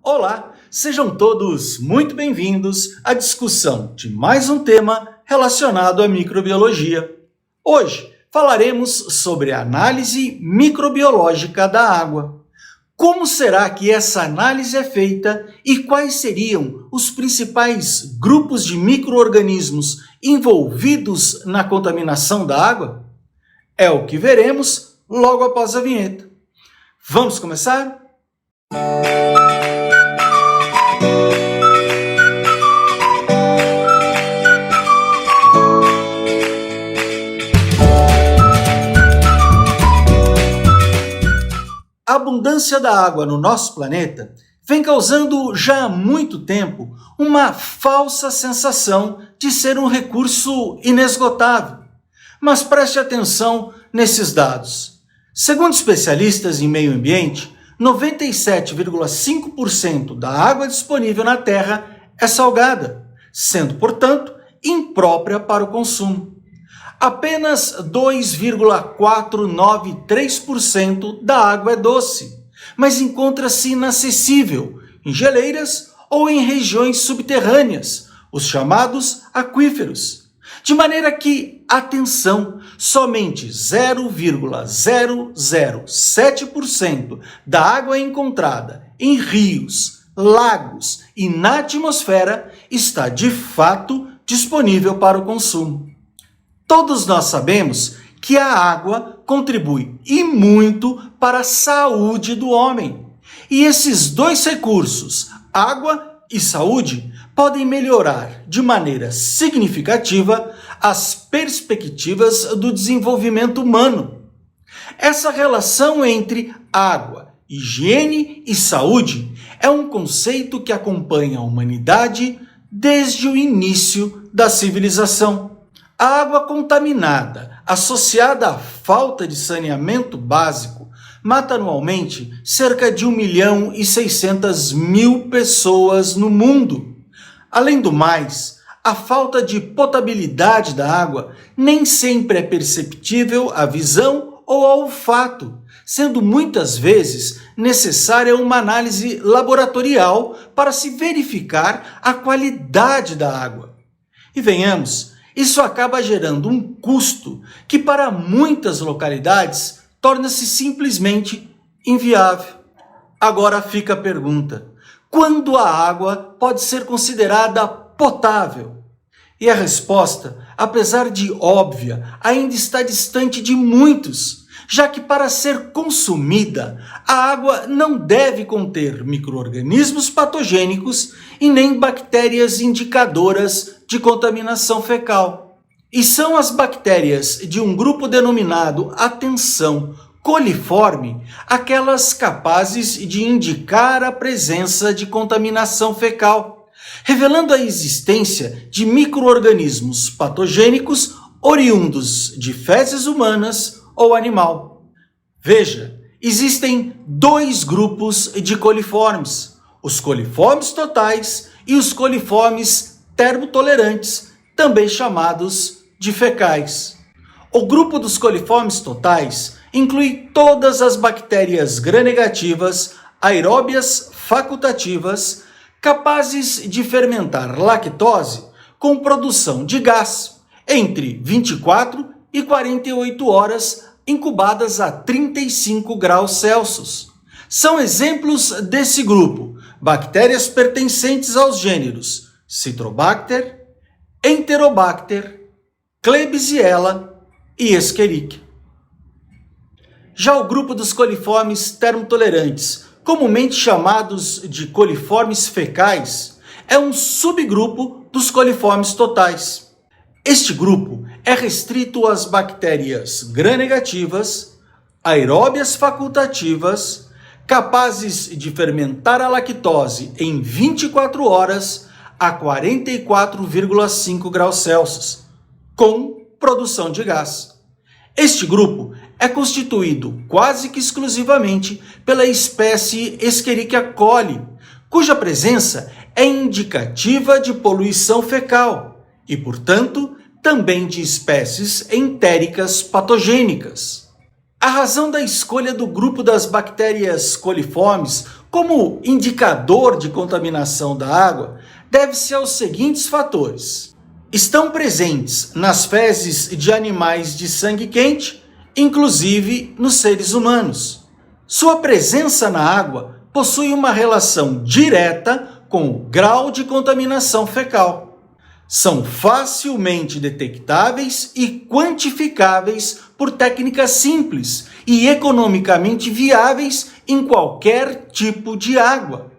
Olá, sejam todos muito bem-vindos à discussão de mais um tema relacionado à microbiologia. Hoje falaremos sobre a análise microbiológica da água. Como será que essa análise é feita e quais seriam os principais grupos de micro-organismos envolvidos na contaminação da água? É o que veremos logo após a vinheta. Vamos começar? A abundância da água no nosso planeta vem causando já há muito tempo uma falsa sensação de ser um recurso inesgotável. Mas preste atenção nesses dados. Segundo especialistas em meio ambiente, 97,5% da água disponível na Terra é salgada, sendo, portanto, imprópria para o consumo. Apenas 2,493% da água é doce, mas encontra-se inacessível em geleiras ou em regiões subterrâneas, os chamados aquíferos. De maneira que, atenção, somente 0,007% da água encontrada em rios, lagos e na atmosfera está de fato disponível para o consumo. Todos nós sabemos que a água contribui e muito para a saúde do homem. E esses dois recursos, água e saúde, podem melhorar de maneira significativa as perspectivas do desenvolvimento humano. Essa relação entre água, higiene e saúde é um conceito que acompanha a humanidade desde o início da civilização. A água contaminada, associada à falta de saneamento básico, mata anualmente cerca de 1.600.000 pessoas no mundo. Além do mais, a falta de potabilidade da água nem sempre é perceptível à visão ou ao olfato, sendo muitas vezes necessária uma análise laboratorial para se verificar a qualidade da água. E venhamos, isso acaba gerando um custo que para muitas localidades torna-se simplesmente inviável. Agora fica a pergunta: quando a água pode ser considerada potável? E a resposta, apesar de óbvia, ainda está distante de muitos, já que para ser consumida, a água não deve conter micro-organismos patogênicos e nem bactérias indicadoras de contaminação fecal. E são as bactérias de um grupo denominado, atenção, coliforme, aquelas capazes de indicar a presença de contaminação fecal, revelando a existência de micro-organismos patogênicos oriundos de fezes humanas ou animal. Veja, existem dois grupos de coliformes, os coliformes totais e os coliformes termotolerantes, também chamados de fecais. O grupo dos coliformes totais inclui todas as bactérias gram-negativas, aeróbias facultativas, capazes de fermentar lactose com produção de gás entre 24 e 48 horas incubadas a 35 graus Celsius. São exemplos desse grupo bactérias pertencentes aos gêneros Citrobacter, Enterobacter, Klebsiella e Escherichia. Já o grupo dos coliformes termotolerantes, comumente chamados de coliformes fecais, é um subgrupo dos coliformes totais. Este grupo é restrito às bactérias gram-negativas, aeróbias facultativas, capazes de fermentar a lactose em 24 horas a 44,5 graus Celsius, com produção de gás. Este grupo é constituído quase que exclusivamente pela espécie Escherichia coli, cuja presença é indicativa de poluição fecal e, portanto, também de espécies entéricas patogênicas. A razão da escolha do grupo das bactérias coliformes Como indicador de contaminação da água, deve-se aos seguintes fatores. Estão presentes nas fezes de animais de sangue quente, inclusive nos seres humanos. Sua presença na água possui uma relação direta com o grau de contaminação fecal. São facilmente detectáveis e quantificáveis por técnicas simples e economicamente viáveis em qualquer tipo de água.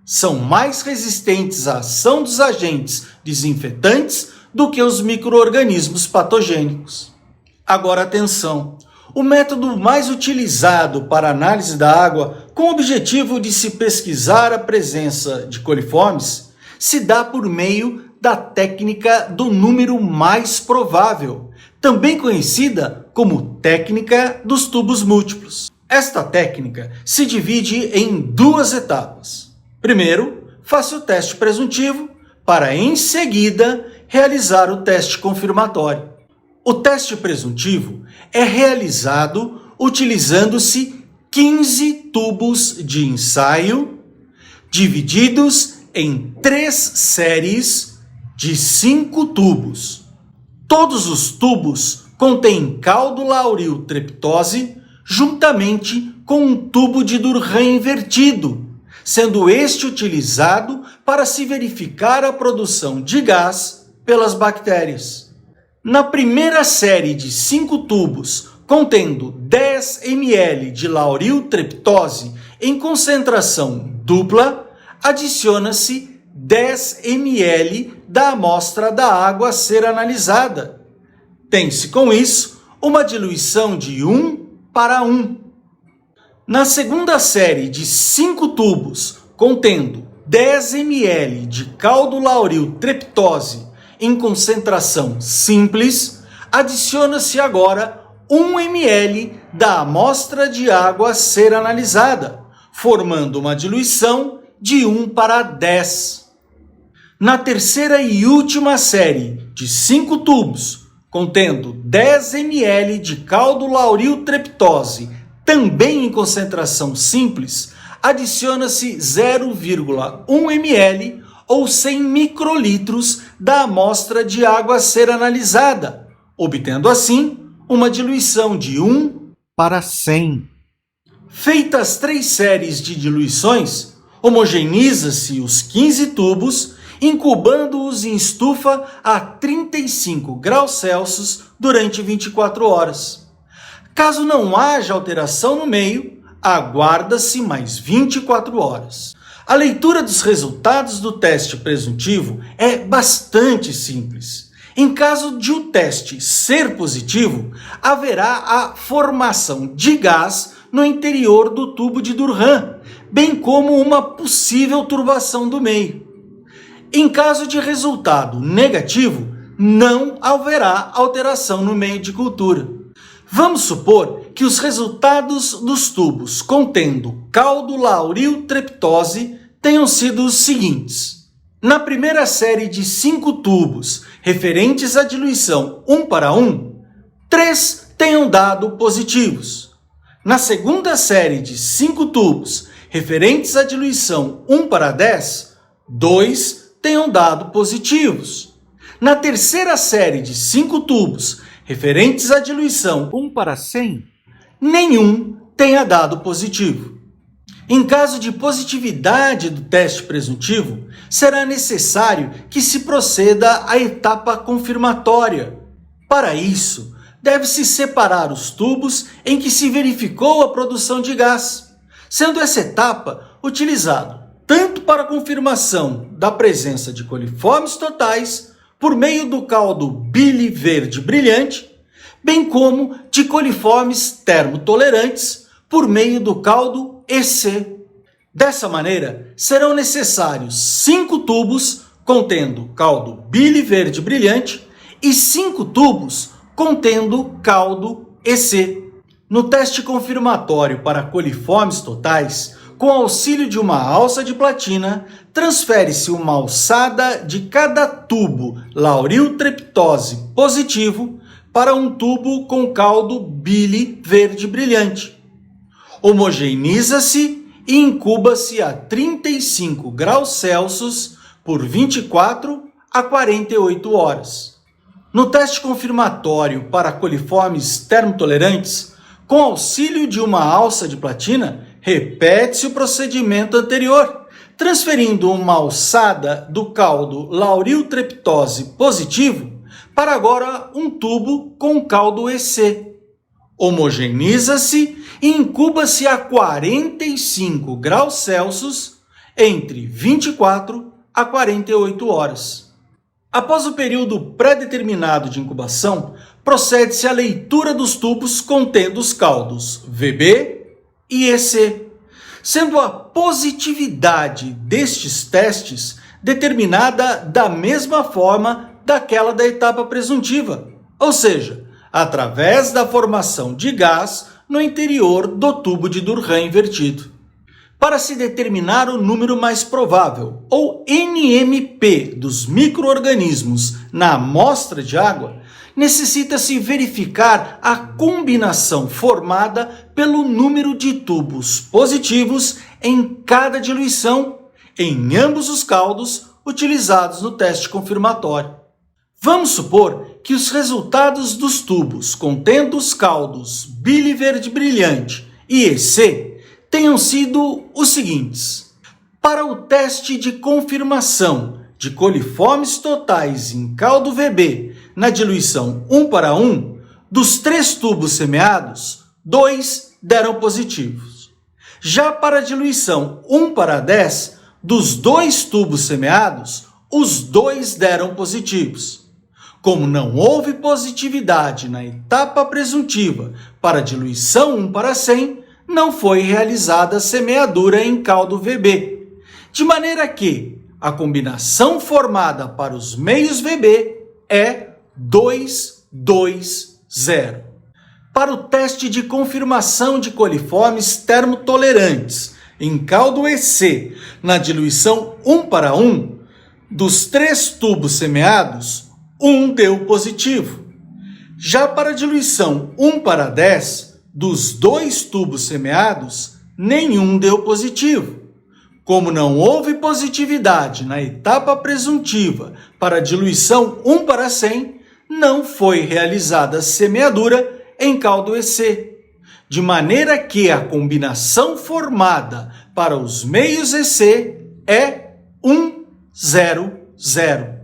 São mais resistentes à ação dos agentes desinfetantes do que os micro-organismos patogênicos. Agora atenção! O método mais utilizado para análise da água com o objetivo de se pesquisar a presença de coliformes se dá por meio da técnica do número mais provável, também conhecida como técnica dos tubos múltiplos. Esta técnica se divide em duas etapas. Primeiro, faça o teste presuntivo para, em seguida, realizar o teste confirmatório. O teste presuntivo é realizado utilizando-se 15 tubos de ensaio, divididos em 3 séries de 5 tubos. Todos os tubos contêm caldo-lauril treptose juntamente com um tubo de Durham invertido, sendo este utilizado para se verificar a produção de gás pelas bactérias. Na primeira série de 5 tubos, contendo 10 ml de lauril treptose em concentração dupla, adiciona-se 10 ml da amostra da água a ser analisada. Tem-se com isso uma diluição de 1:1. Na segunda série de 5 tubos, contendo 10 ml de caldo-lauril treptose em concentração simples, adiciona-se agora 1 ml da amostra de água a ser analisada, formando uma diluição de 1:10. Na terceira e última série de 5 tubos, contendo 10 ml de caldo-lauril treptose, também em concentração simples, adiciona-se 0,1 ml ou 100 microlitros da amostra de água a ser analisada, obtendo assim uma diluição de 1:100. Feitas 3 séries de diluições, homogeneiza-se os 15 tubos, incubando-os em estufa a 35 graus Celsius durante 24 horas. Caso não haja alteração no meio, aguarda-se mais 24 horas. A leitura dos resultados do teste presuntivo é bastante simples. Em caso de o teste ser positivo, haverá a formação de gás no interior do tubo de Durham, bem como uma possível turbação do meio. Em caso de resultado negativo, não haverá alteração no meio de cultura. Vamos supor que os resultados dos tubos contendo caldo-lauril treptose tenham sido os seguintes. Na primeira série de 5 tubos referentes à diluição 1:1, 3 tenham dado positivos. Na segunda série de 5 tubos referentes à diluição 1:10, 2 tenham dado positivos. Na terceira série de 5 tubos referentes à diluição 1:100, nenhum tenha dado positivo. Em caso de positividade do teste presuntivo, será necessário que se proceda à etapa confirmatória. Para isso, deve-se separar os tubos em que se verificou a produção de gás, sendo essa etapa utilizada tanto para a confirmação da presença de coliformes totais por meio do caldo Billy verde brilhante, bem como de coliformes termotolerantes por meio do caldo EC. Dessa maneira, serão necessários 5 tubos contendo caldo Billy verde brilhante e 5 tubos contendo caldo EC. No teste confirmatório para coliformes totais, com auxílio de uma alça de platina, transfere-se uma alçada de cada tubo lauril treptose positivo para um tubo com caldo Billy verde brilhante. Homogeneiza-se e incuba-se a 35 graus Celsius por 24 a 48 horas. No teste confirmatório para coliformes termotolerantes, com auxílio de uma alça de platina, repete-se o procedimento anterior, transferindo uma alçada do caldo lauriltreptose positivo para agora um tubo com caldo EC. Homogeneiza-se e incuba-se a 45 graus Celsius entre 24 a 48 horas. Após o período pré-determinado de incubação, procede-se à leitura dos tubos contendo os caldos VB e EC, sendo a positividade destes testes determinada da mesma forma daquela da etapa presuntiva, ou seja, através da formação de gás no interior do tubo de Durkheim invertido. Para se determinar o número mais provável, ou NMP, dos micro-organismos na amostra de água, necessita-se verificar a combinação formada pelo número de tubos positivos em cada diluição, em ambos os caldos utilizados no teste confirmatório. Vamos supor que os resultados dos tubos contendo os caldos bile verde brilhante e EC tenham sido os seguintes. Para o teste de confirmação de coliformes totais em caldo VB na diluição 1:1, dos 3 tubos semeados, 2 deram positivos. Já para a diluição 1:10, dos 2 tubos semeados, os 2 deram positivos. Como não houve positividade na etapa presuntiva para a diluição 1:100, não foi realizada a semeadura em caldo VB, de maneira que a combinação formada para os meios VB é 2:2:0. Para o teste de confirmação de coliformes termotolerantes em caldo EC na diluição 1:1, dos 3 tubos semeados, 1 deu positivo. Já para a diluição 1:10, dos 2 tubos semeados, nenhum deu positivo. Como não houve positividade na etapa presuntiva para a diluição 1:100, não foi realizada a semeadura em caldo EC, de maneira que a combinação formada para os meios EC é 1:0:0.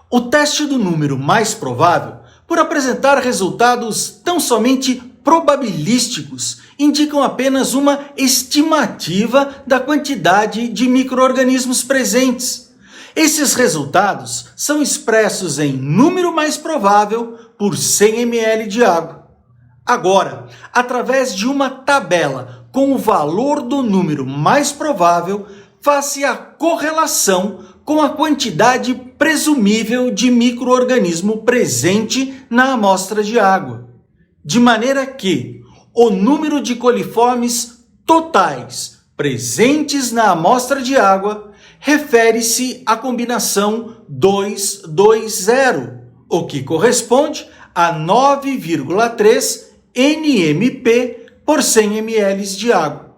O teste do número mais provável, por apresentar resultados tão somente probabilísticos, indicam apenas uma estimativa da quantidade de micro-organismos presentes. Esses resultados são expressos em número mais provável por 100 ml de água. Agora, através de uma tabela com o valor do número mais provável, faz-se a correlação com a quantidade presumível de micro-organismo presente na amostra de água, de maneira que o número de coliformes totais presentes na amostra de água refere-se à combinação 2:2:0, o que corresponde a 9,3 NMP por 100 ml de água.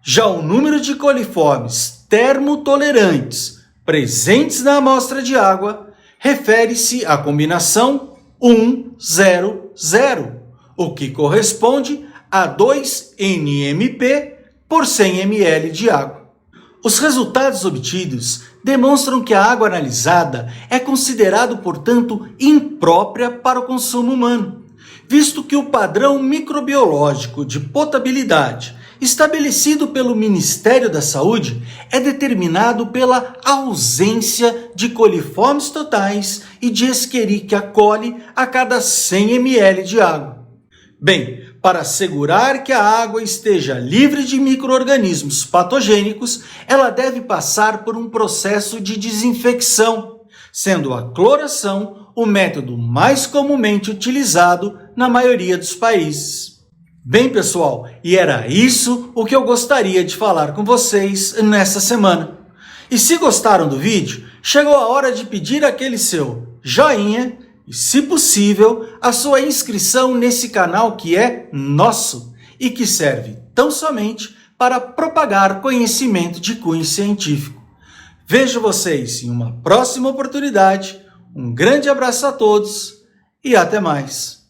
Já o número de coliformes termotolerantes presentes na amostra de água refere-se à combinação 1:0:0, o que corresponde a 2 NMP por 100 ml de água. Os resultados obtidos demonstram que a água analisada é considerada, portanto, imprópria para o consumo humano, visto que o padrão microbiológico de potabilidade estabelecido pelo Ministério da Saúde é determinado pela ausência de coliformes totais e de Escherichia coli a cada 100 ml de água. Bem, para assegurar que a água esteja livre de micro-organismos patogênicos, ela deve passar por um processo de desinfecção, sendo a cloração o método mais comumente utilizado na maioria dos países. Bem, pessoal, e era isso o que eu gostaria de falar com vocês nessa semana. E se gostaram do vídeo, chegou a hora de pedir aquele seu joinha e, se possível, a sua inscrição nesse canal que é nosso e que serve tão somente para propagar conhecimento de cunho científico. Vejo vocês em uma próxima oportunidade. Um grande abraço a todos e até mais.